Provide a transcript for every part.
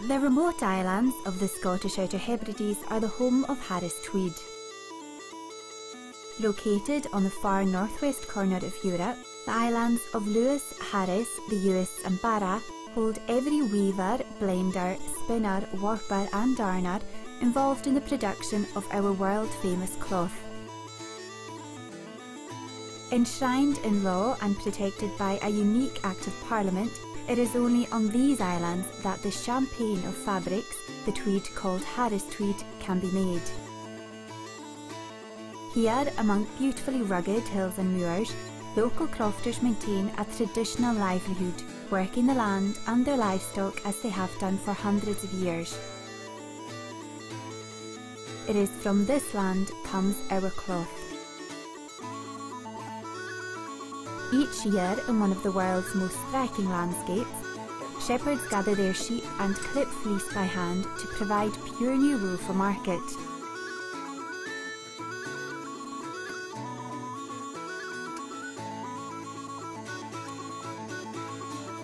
The remote islands of the Scottish Outer Hebrides are the home of Harris Tweed. Located on the far northwest corner of Europe, the islands of Lewis, Harris, the Uis and Barra hold every weaver, blender, spinner, warper and darner involved in the production of our world-famous cloth. Enshrined in law and protected by a unique Act of Parliament, it is only on these islands that the champagne of fabrics, the tweed called Harris Tweed, can be made. Here, among beautifully rugged hills and moors, local crofters maintain a traditional livelihood, working the land and their livestock as they have done for hundreds of years. It is from this land comes our cloth. Each year, in one of the world's most striking landscapes, shepherds gather their sheep and clip fleece by hand to provide pure new wool for market.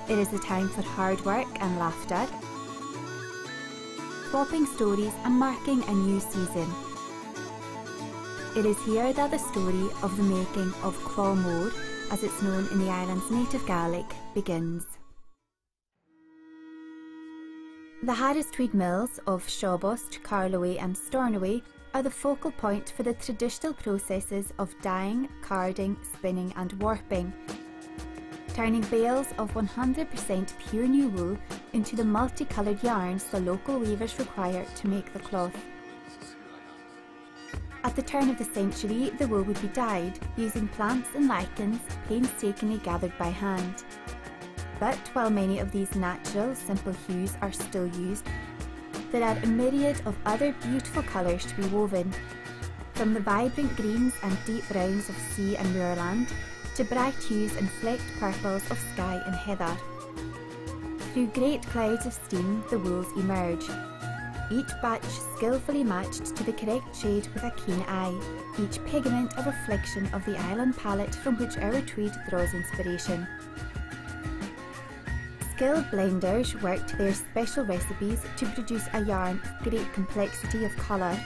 It is a time for hard work and laughter, swapping stories and marking a new season. It is here that the story of the making of claw more, as it's known in the island's native Gaelic, begins. The Harris Tweed mills of Shawbost, Carloway and Stornoway are the focal point for the traditional processes of dyeing, carding, spinning and warping, turning bales of 100% pure new wool into the multicoloured yarns the local weavers require to make the cloth. At the turn of the century, the wool would be dyed using plants and lichens painstakingly gathered by hand. But while many of these natural, simple hues are still used, there are a myriad of other beautiful colours to be woven, from the vibrant greens and deep browns of sea and moorland to bright hues and flecked purples of sky and heather. Through great clouds of steam, the wools emerge, each batch skillfully matched to the correct shade with a keen eye, each pigment a reflection of the island palette from which our tweed draws inspiration. Skilled blenders work to their special recipes to produce a yarn of great complexity of colour,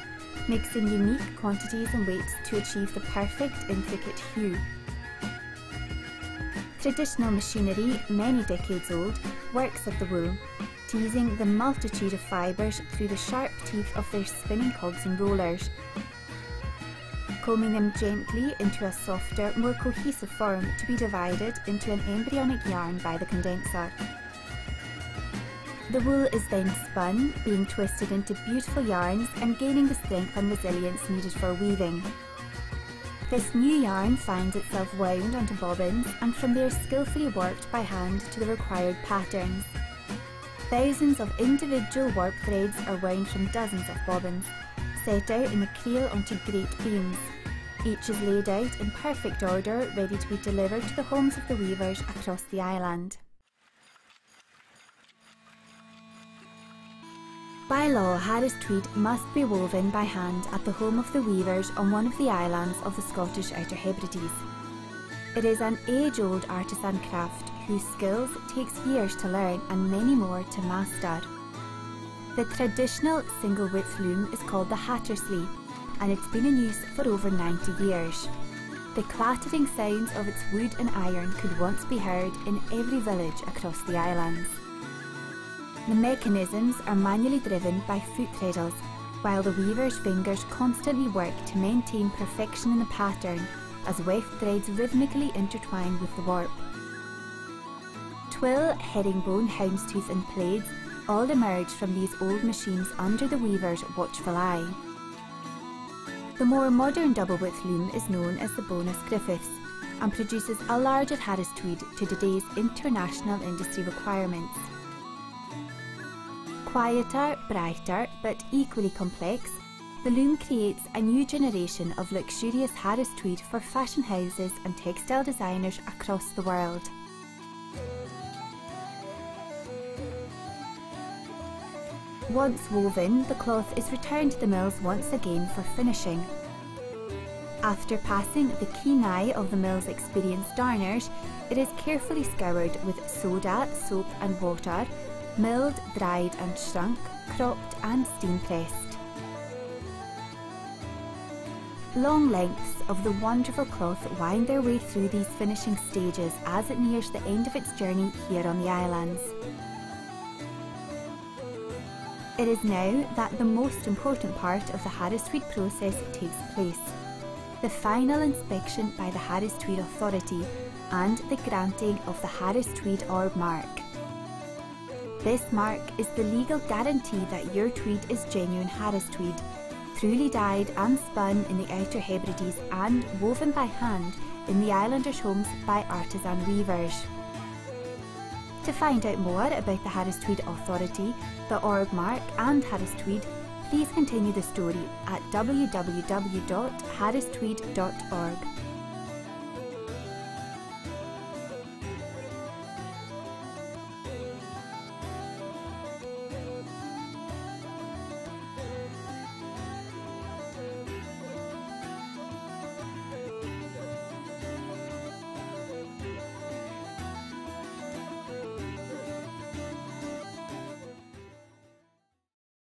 mixing unique quantities and weights to achieve the perfect intricate hue. Traditional machinery, many decades old, works at the wool, teasing the multitude of fibres through the sharp teeth of their spinning cogs and rollers, combing them gently into a softer, more cohesive form to be divided into an embryonic yarn by the condenser. The wool is then spun, being twisted into beautiful yarns and gaining the strength and resilience needed for weaving. This new yarn finds itself wound onto bobbins and from there skillfully warped by hand to the required patterns. Thousands of individual warp threads are wound from dozens of bobbins, set out in the creel onto great beams. Each is laid out in perfect order, ready to be delivered to the homes of the weavers across the island. By law, Harris Tweed must be woven by hand at the home of the weavers on one of the islands of the Scottish Outer Hebrides. It is an age-old artisan craft whose skills takes years to learn and many more to master. The traditional single-width loom is called the Hattersley, and it's been in use for over 90 years. The clattering sounds of its wood and iron could once be heard in every village across the islands. The mechanisms are manually driven by foot treadles, while the weaver's fingers constantly work to maintain perfection in the pattern as weft threads rhythmically intertwine with the warp. Twill, herringbone, houndstooth and plaids all emerge from these old machines under the weaver's watchful eye. The more modern double-width loom is known as the Bonus Griffiths and produces a larger Harris Tweed to today's international industry requirements. Quieter, brighter, but equally complex, the loom creates a new generation of luxurious Harris Tweed for fashion houses and textile designers across the world. Once woven, the cloth is returned to the mills once again for finishing. After passing the keen eye of the mill's experienced darners, it is carefully scoured with soda, soap and water, milled, dried and shrunk, cropped and steam pressed. Long lengths of the wonderful cloth wind their way through these finishing stages as it nears the end of its journey here on the islands. It is now that the most important part of the Harris Tweed process takes place, the final inspection by the Harris Tweed Authority and the granting of the Harris Tweed orb mark. This mark is the legal guarantee that your tweed is genuine Harris Tweed, truly dyed and spun in the Outer Hebrides and woven by hand in the islanders' homes by artisan weavers. To find out more about the Harris Tweed Authority, the orb mark and Harris Tweed, please continue the story at www.harristweed.org.